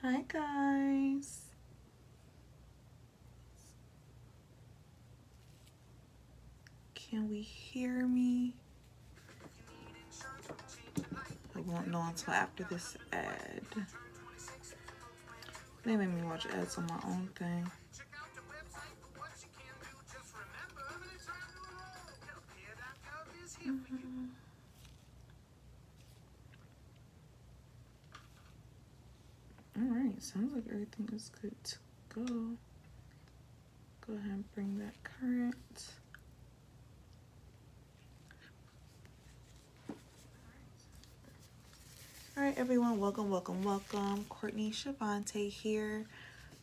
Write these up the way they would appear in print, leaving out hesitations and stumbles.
Hi guys. Can we hear me? I won't know until after this ad. They made me watch ads on my own thing. Alright, sounds like everything is good to go. Go ahead and bring that current. Alright everyone, welcome. Courtney Shavante here.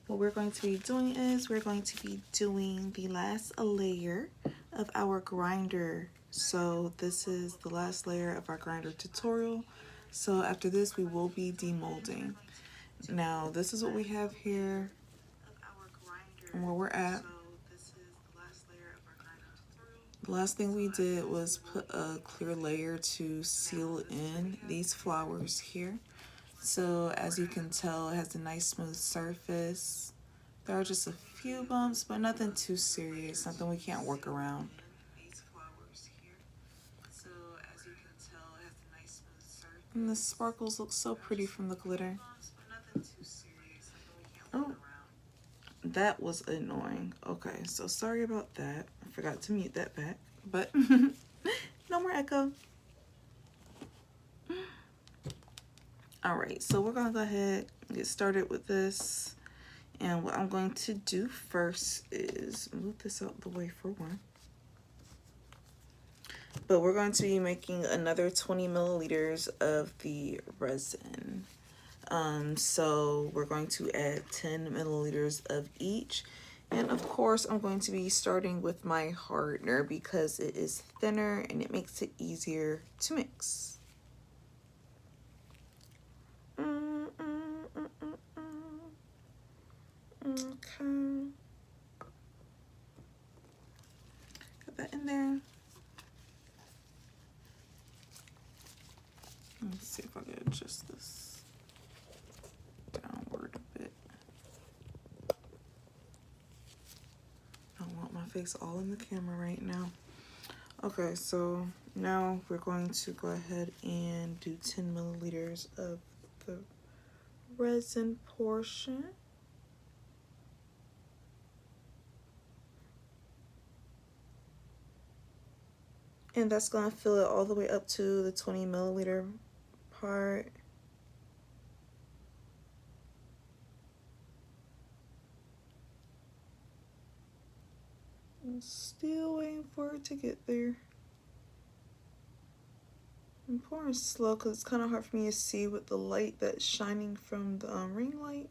What we're going to be doing is we're going to be doing the last layer of our grinder. So this is the last layer of our grinder tutorial. So after this we will be demolding. Now this is what we have here and where we're at. The last thing we did was put a clear layer to seal in these flowers here. So as you can tell, it has a nice smooth surface. There are just a few bumps, but nothing too serious, nothing we can't work around. And the sparkles look so pretty from the glitter. Oh, that was annoying. Okay, so sorry about that. I forgot to mute that back, but no more echo. All right, so we're gonna go ahead and get started with this. And what I'm going to do first is move this out the way for one. But we're going to be making another 20 milliliters of the resin. So we're going to add 10 milliliters of each. And of course, I'm going to be starting with my hardener because it is thinner and it makes it easier to mix. Okay. Put that in there. Let's see if I can adjust this downward a bit. I don't want my face all in the camera right now. Okay, so now we're going to go ahead and do 10 milliliters of the resin portion. And that's going to fill it all the way up to the 20 milliliter part. I'm still waiting for it to get there. I'm pouring slow because it's kind of hard for me to see with the light that's shining from the ring light.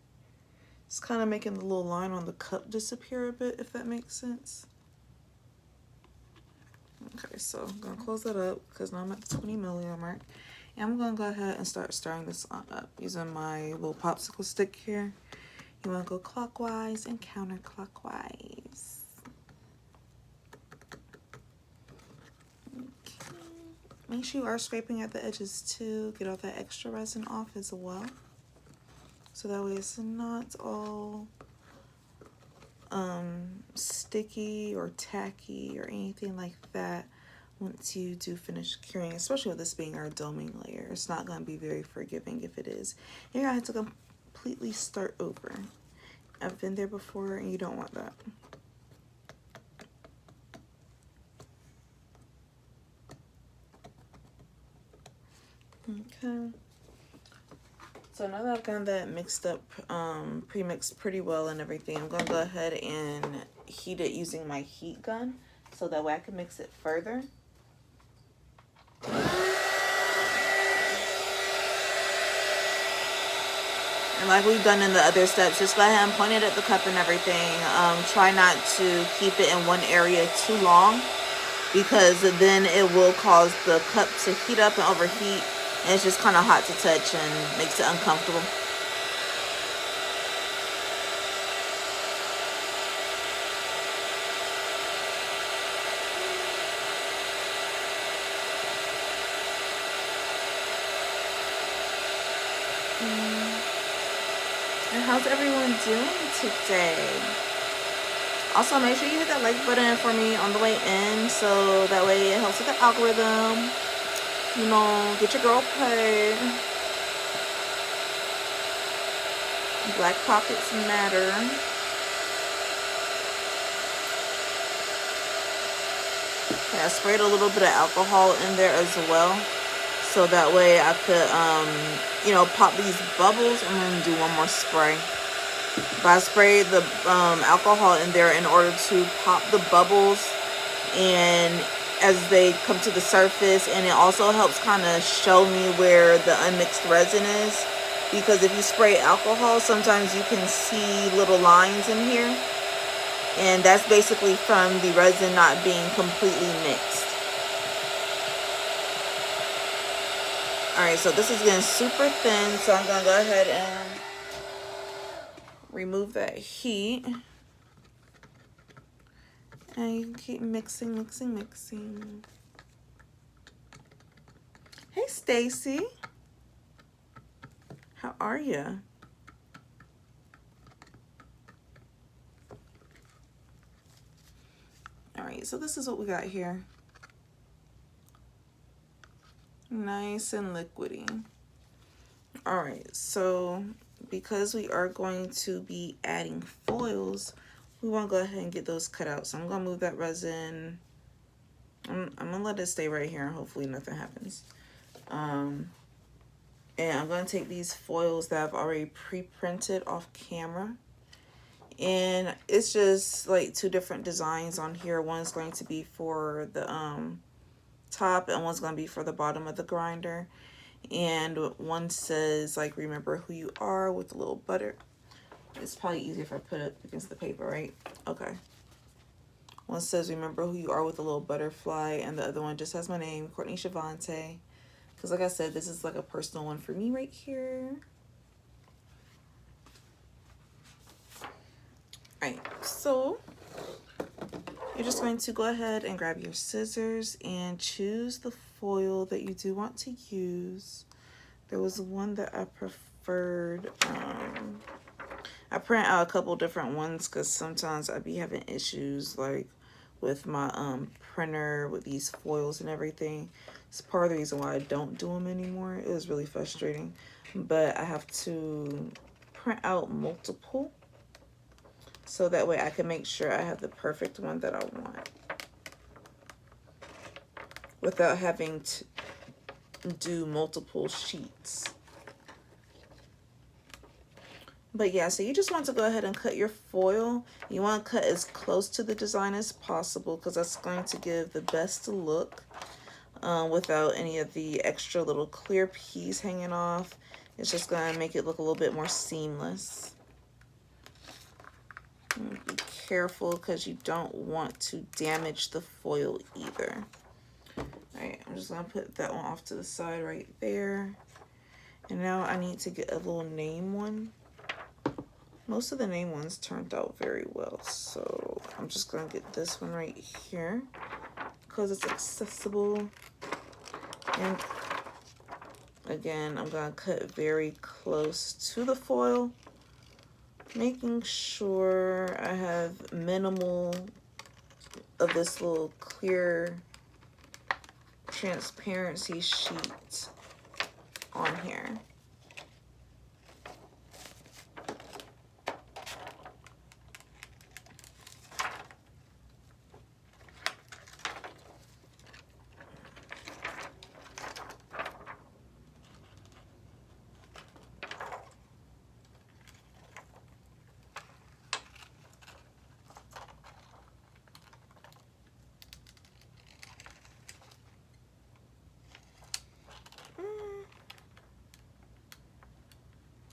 It's kind of making the little line on the cup disappear a bit, if that makes sense. Okay, so I'm going to close that up because now I'm at the 20 milliliter mark. And I'm going to go ahead and start stirring this on up using my little popsicle stick here. You want to go clockwise and counterclockwise. Okay. Make sure you are scraping at the edges too. Get all that extra resin off as well. So that way it's not all sticky or tacky or anything like that once you do finish curing, especially with this being our doming layer. It's not going to be very forgiving if it is. You're going to have to completely start over. I've been there before and you don't want that. Okay. So now that I've gotten that mixed up, pre-mixed pretty well and everything, I'm going to go ahead and heat it using my heat gun so that way I can mix it further. And like we've done in the other steps, just go ahead and point it at the cup and everything. Try not to keep it in one area too long because then it will cause the cup to heat up and overheat. And it's just kind of hot to touch and makes it uncomfortable. How's everyone doing today? Also, make sure you hit that like button for me on the way in, so that way it helps with the algorithm. You know, get your girl paid. Black pockets matter. Okay, I sprayed a little bit of alcohol in there as well, so that way I could, you know, pop these bubbles. I'm gonna do one more spray. But I sprayed the alcohol in there in order to pop the bubbles and as they come to the surface, and it also helps kind of show me where the unmixed resin is, because if you spray alcohol, sometimes you can see little lines in here, and that's basically from the resin not being completely mixed. Alright, so this is getting super thin, so I'm gonna go ahead and remove that heat. And you can keep mixing, mixing, mixing. Hey, Stacy. How are you? All right, so this is what we got here. Nice and liquidy. All right, so because we are going to be adding foils, we want to go ahead and get those cut out. So I'm going to move that resin. I'm going to let it stay right here and hopefully nothing happens. And I'm going to take these foils that I've already pre-printed off camera. And it's just like two different designs on here. One's going to be for the top and one's going to be for the bottom of the grinder. And one says, like, remember who you are, with a little butter. It's probably easier if I put it against the paper, right? Okay. One says, remember who you are, with a little butterfly. And the other one just has my name, Courtney Shavante. Because like I said, this is like a personal one for me right here. Alright, so you're just going to go ahead and grab your scissors and choose the foil that you do want to use. There was one that I preferred. I print out a couple different ones because sometimes I be having issues like with my printer with these foils and everything. It's part of the reason why I don't do them anymore. It was really frustrating, but I have to print out multiple so that way I can make sure I have the perfect one that I want without having to do multiple sheets. But yeah, so you just want to go ahead and cut your foil. You want to cut as close to the design as possible because that's going to give the best look without any of the extra little clear piece hanging off. It's just going to make it look a little bit more seamless. Be careful because you don't want to damage the foil either. Alright, I'm just going to put that one off to the side right there. And now I need to get a little name one. Most of the name ones turned out very well, so I'm just going to get this one right here because it's accessible. And again, I'm going to cut very close to the foil, making sure I have minimal of this little clear transparency sheet on here.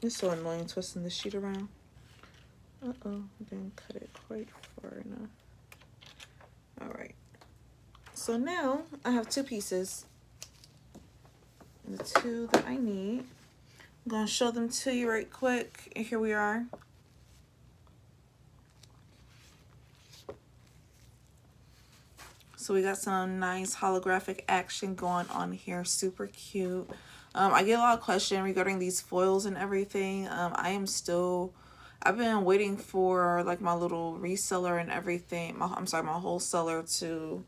It's so annoying twisting the sheet around. Uh-oh, I didn't cut it quite far enough. Alright. So now I have two pieces. The two that I need. I'm going to show them to you right quick. And here we are. So we got some nice holographic action going on here. Super cute. I get a lot of questions regarding these foils and everything. I've been waiting for like my little reseller and everything. I'm sorry, my wholesaler to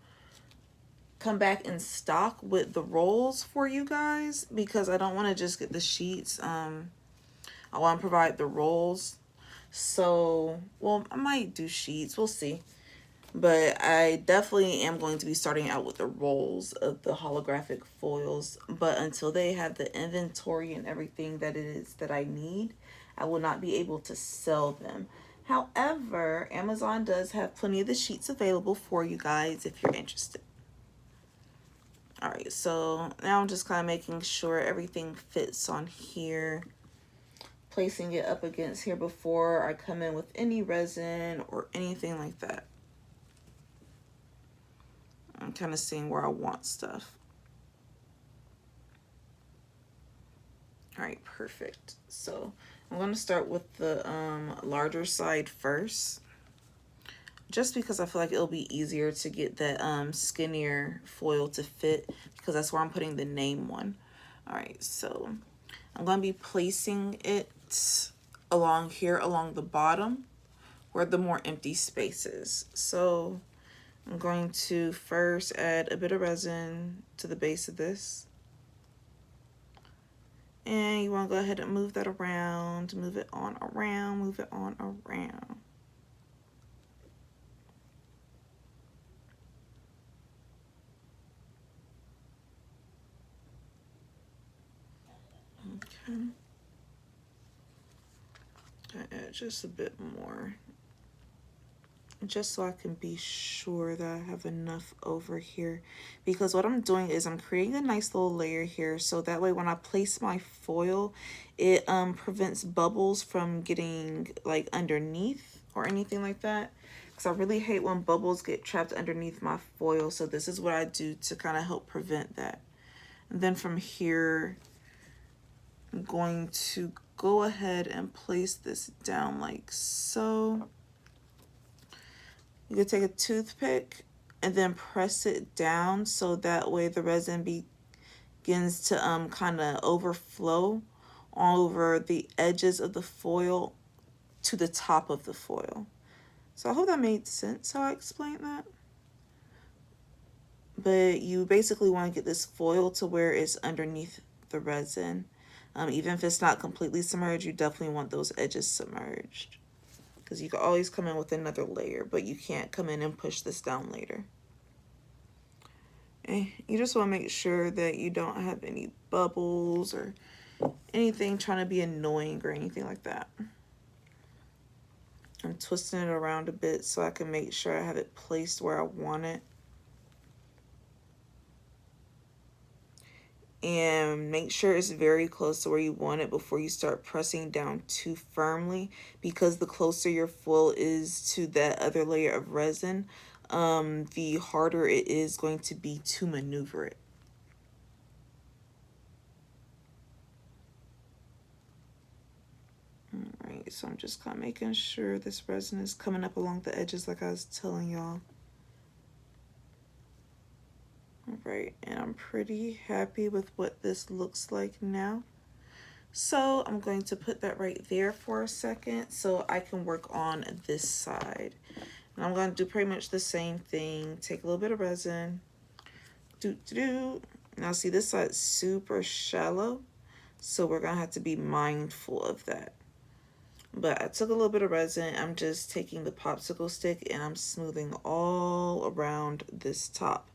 come back in stock with the rolls for you guys, because I don't want to just get the sheets. I want to provide the rolls. So, well, I might do sheets. We'll see. But I definitely am going to be starting out with the rolls of the holographic foils. But until they have the inventory and everything that it is that I need, I will not be able to sell them. However, Amazon does have plenty of the sheets available for you guys if you're interested. All right, so now I'm just kind of making sure everything fits on here. Placing it up against here before I come in with any resin or anything like that. I'm kind of seeing where I want stuff. All right, perfect. So I'm going to start with the larger side first, just because I feel like it'll be easier to get that skinnier foil to fit, because that's where I'm putting the name one. All right, so I'm going to be placing it along here, along the bottom, where the more empty space is. So I'm going to first add a bit of resin to the base of this. And you want to go ahead and move that around, move it on around, move it on around. Okay. I add just a bit more, just so I can be sure that I have enough over here, because what I'm doing is I'm creating a nice little layer here, so that way when I place my foil, it prevents bubbles from getting like underneath or anything like that, because I really hate when bubbles get trapped underneath my foil. So this is what I do to kind of help prevent that. And then from here, I'm going to go ahead and place this down like so. You can take a toothpick and then press it down, so that way the resin begins to kind of overflow all over the edges of the foil to the top of the foil. So I hope that made sense how I explained that. But you basically want to get this foil to where it's underneath the resin. Even if it's not completely submerged, you definitely want those edges submerged, because you can always come in with another layer, but you can't come in and push this down later. And you just want to make sure that you don't have any bubbles or anything trying to be annoying or anything like that. I'm twisting it around a bit so I can make sure I have it placed where I want it. And make sure it's very close to where you want it before you start pressing down too firmly, because the closer your foil is to that other layer of resin, the harder it is going to be to maneuver it. All right, so I'm just kind of making sure this resin is coming up along the edges like I was telling y'all. All right, and I'm pretty happy with what this looks like now. So I'm going to put that right there for a second so I can work on this side. And I'm going to do pretty much the same thing. Take a little bit of resin. Now see, this side's super shallow, so we're going to have to be mindful of that. But I took a little bit of resin. I'm just taking the popsicle stick and I'm smoothing all around this top,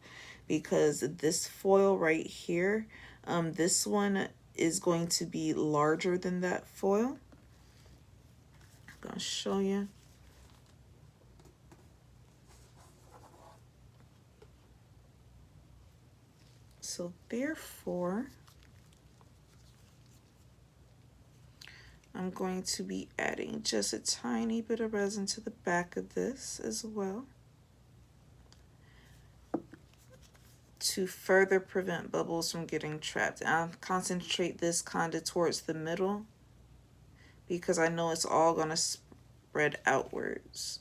because this foil right here, this one is going to be larger than that foil. I'm going to show you. So therefore, I'm going to be adding just a tiny bit of resin to the back of this as well, to further prevent bubbles from getting trapped. And I'll concentrate this kind of towards the middle, because I know it's all going to spread outwards.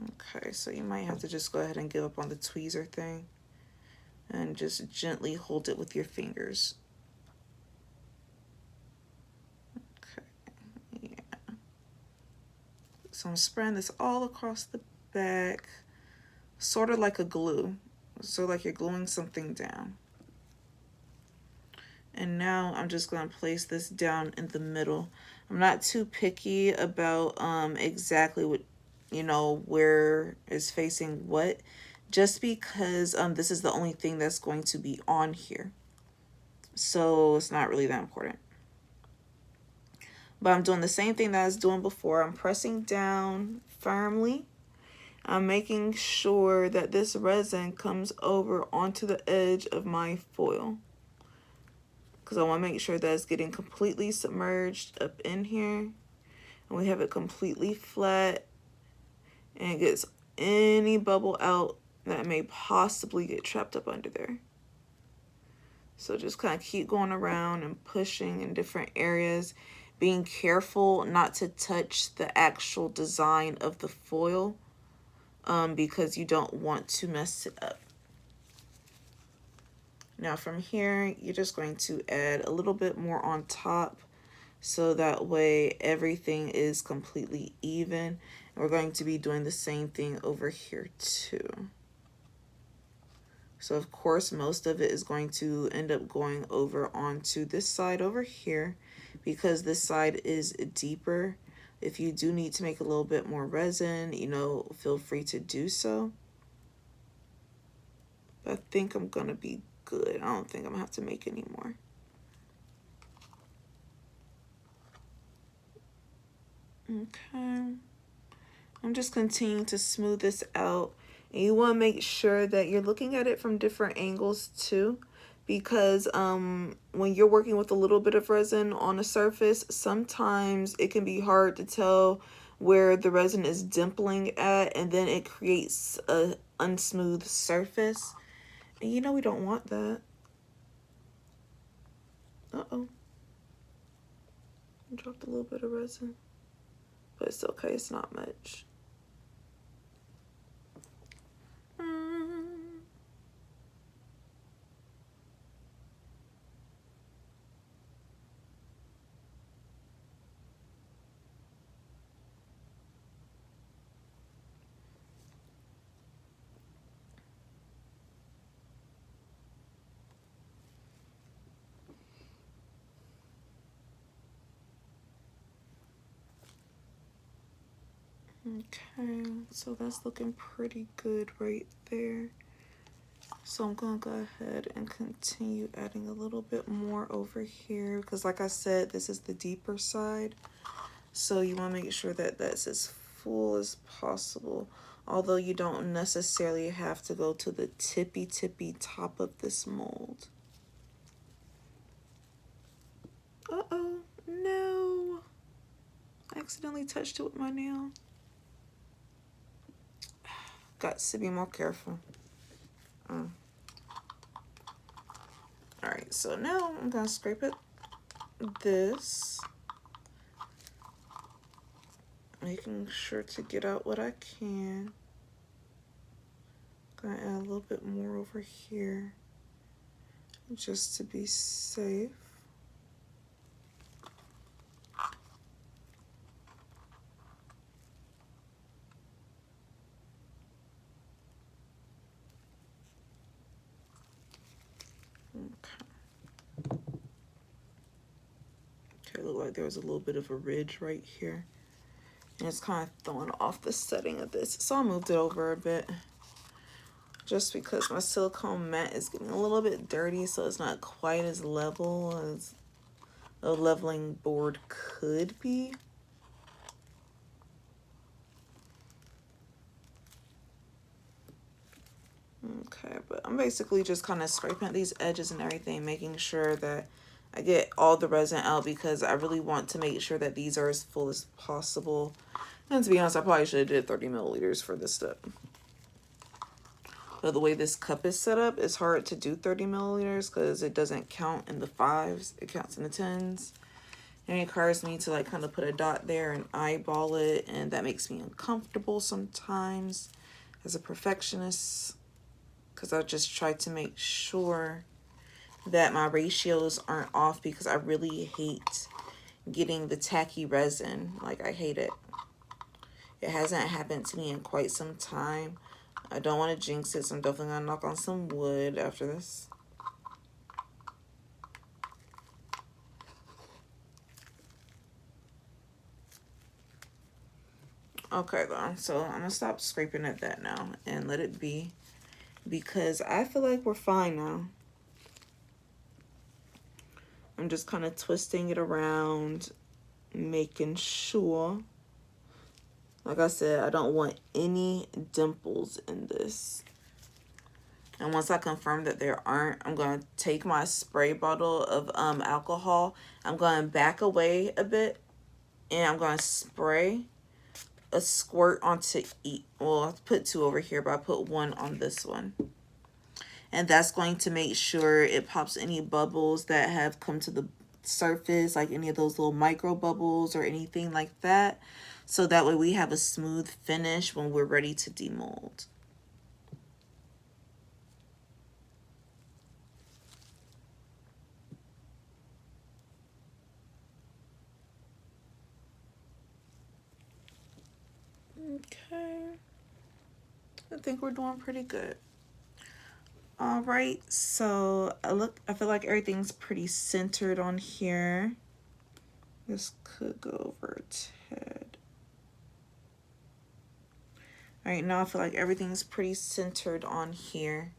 Okay, so you might have to just go ahead and give up on the tweezer thing and just gently hold it with your fingers. So I'm spraying this all across the back, sort of like a glue. So like you're gluing something down. And now I'm just going to place this down in the middle. I'm not too picky about exactly what, you know, where is facing what, just because this is the only thing that's going to be on here. So it's not really that important. But I'm doing the same thing that I was doing before. I'm pressing down firmly. I'm making sure that this resin comes over onto the edge of my foil, because I want to make sure that it's getting completely submerged up in here, and we have it completely flat, and it gets any bubble out that may possibly get trapped up under there. So just kind of keep going around and pushing in different areas, being careful not to touch the actual design of the foil, because you don't want to mess it up. Now from here, you're just going to add a little bit more on top, so that way everything is completely even. And we're going to be doing the same thing over here too. So of course, most of it is going to end up going over onto this side over here, because this side is deeper. If you do need to make a little bit more resin, you know, feel free to do so. But I think I'm gonna be good. I don't think I'm gonna have to make any more. Okay. I'm just continuing to smooth this out. And you want to make sure that you're looking at it from different angles too, because when you're working with a little bit of resin on a surface, sometimes it can be hard to tell where the resin is dimpling at, and then it creates a unsmooth surface. And you know we don't want that. Uh-oh. I dropped a little bit of resin, but it's okay, it's not much. Okay, so that's looking pretty good right there. So I'm gonna go ahead and continue adding a little bit more over here, because like I said, this is the deeper side. So you want to make sure that that's as full as possible, although you don't necessarily have to go to the tippy top of this mold. Uh-oh, no. I accidentally touched it with my nail. Got to be more careful. Alright, so now I'm gonna scrape it this, making sure to get out what I can. Gonna add a little bit more over here just to be safe. Okay, look like there was a little bit of a ridge right here, and it's kind of throwing off the setting of this, so I moved it over a bit just because my silicone mat is getting a little bit dirty, so it's not quite as level as a leveling board could be. Okay, but I'm basically just kind of scraping these edges and everything, making sure that I get all the resin out, because I really want to make sure that these are as full as possible. And to be honest, I probably should have did 30 milliliters for this step. But the way this cup is set up, it's hard to do 30 milliliters because it doesn't count in the 5s, it counts in the 10s. And it requires me to like kind of put a dot there and eyeball it, and that makes me uncomfortable sometimes as a perfectionist, because I just try to make sure that my ratios aren't off, because I really hate getting the tacky resin. Like, I hate it. It hasn't happened to me in quite some time. I don't want to jinx it, so I'm definitely going to knock on some wood after this. Okay, though. So I'm going to stop scraping at that now and let it be, because I feel like we're fine now. I'm just kind of twisting it around, making sure. Like I said, I don't want any dimples in this. And once I confirm that there aren't, I'm going to take my spray bottle of alcohol. I'm going to back away a bit, and I'm going to spray a squirt onto each. Well, I put two over here, but I put one on this one. And that's going to make sure it pops any bubbles that have come to the surface, like any of those little micro bubbles or anything like that. So that way we have a smooth finish when we're ready to demold. Okay. I think we're doing pretty good. All right, so I feel like everything's pretty centered on here. This could go over a tad. All right, now I feel like everything's pretty centered on here.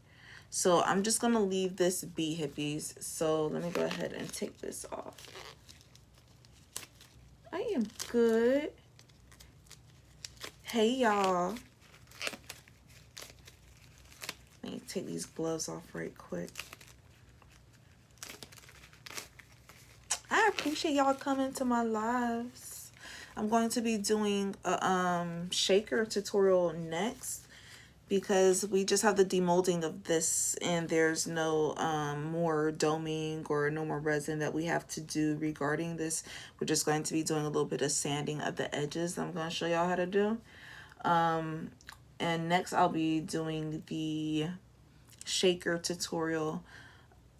So I'm just gonna leave this be, hippies. So let me go ahead and take this off. I am good. Hey, y'all. Let me take these gloves off right quick. I appreciate y'all coming to my lives. I'm going to be doing a shaker tutorial next, because we just have the demolding of this and there's no more doming or no more resin that we have to do regarding this. We're just going to be doing a little bit of sanding of the edges that I'm going to show y'all how to do. And next I'll be doing the shaker tutorial.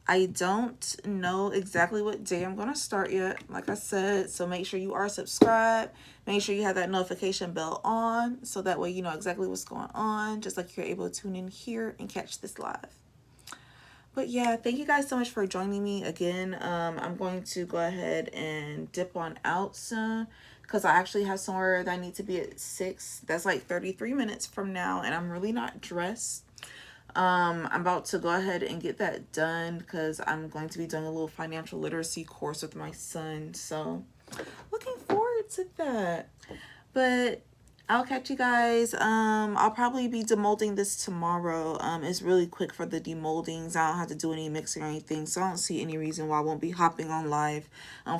I don't know exactly what day I'm going to start yet, like I said, so make sure you are subscribed. Make sure you have that notification bell on, so that way you know exactly what's going on, just like you're able to tune in here and catch this live. But yeah, thank you guys so much for joining me again. I'm going to go ahead and dip on out soon, because I actually have somewhere that I need to be at 6. That's like 33 minutes from now, and I'm really not dressed. I'm about to go ahead and get that done, because I'm going to be doing a little financial literacy course with my son. So looking forward to that. But I'll catch you guys. I'll probably be demolding this tomorrow. It's really quick for the demoldings. I don't have to do any mixing or anything, so I don't see any reason why I won't be hopping on live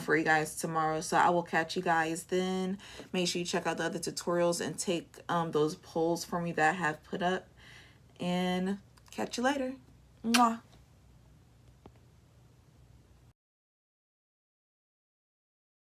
for you guys tomorrow. So I will catch you guys then. Make sure you check out the other tutorials and take those polls for me that I have put up. And catch you later. Mwah.